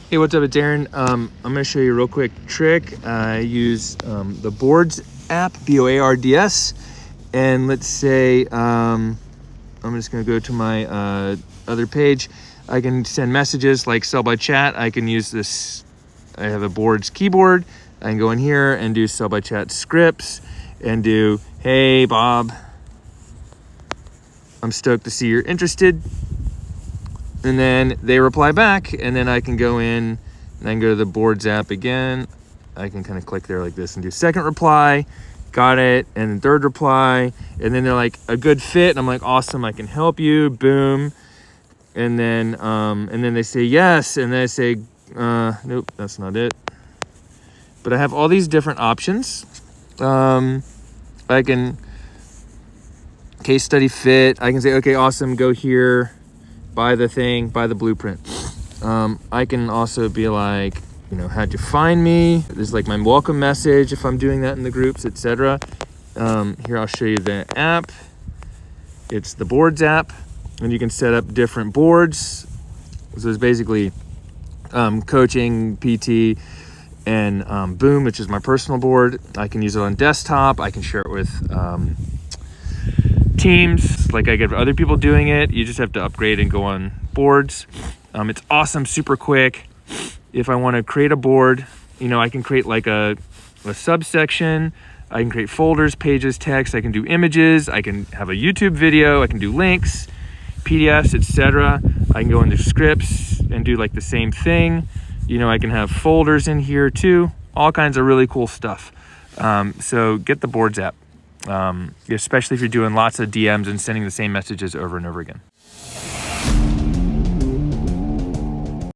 Hey, what's up? It's Aaron. I'm going to show you a real quick trick. I use the Boards app, Boards, and let's say I'm just going to go to my other page. I can send messages like sell by chat. I can use this. I have a Boards keyboard. I can go in here and do sell by chat scripts and do, hey, Bob, I'm stoked to see you're interested. And then they reply back, and then I can go in and I can go to the Boards app again. I can kind of click there like this and do second reply, got it, and then third reply, and then they're like a good fit, and I'm like, awesome, I can help you, boom. And then they say yes, and then I say, nope, that's not it. But I have all these different options. I can case study fit. I can say, okay, awesome, go here. Buy the thing, buy the blueprint. I can also be like, how'd you find me? There's like my welcome message if I'm doing that in the groups, etc. Here, I'll show you the app. It's the Boards app, and you can set up different boards. So it's basically coaching, PT, and Boom, which is my personal board. I can use it on desktop. I can share it with Teams, like I get other people doing it. You just have to upgrade and go on Boards. It's awesome, super quick. If I want to create a board, I can create like a subsection. I can create folders, pages, text. I can do images. I can have a YouTube video. I can do links, PDFs, etc. I can go into scripts and do like the same thing. I can have folders in here too. All kinds of really cool stuff. So get the Boards app. Especially if you're doing lots of DMs and sending the same messages over and over again.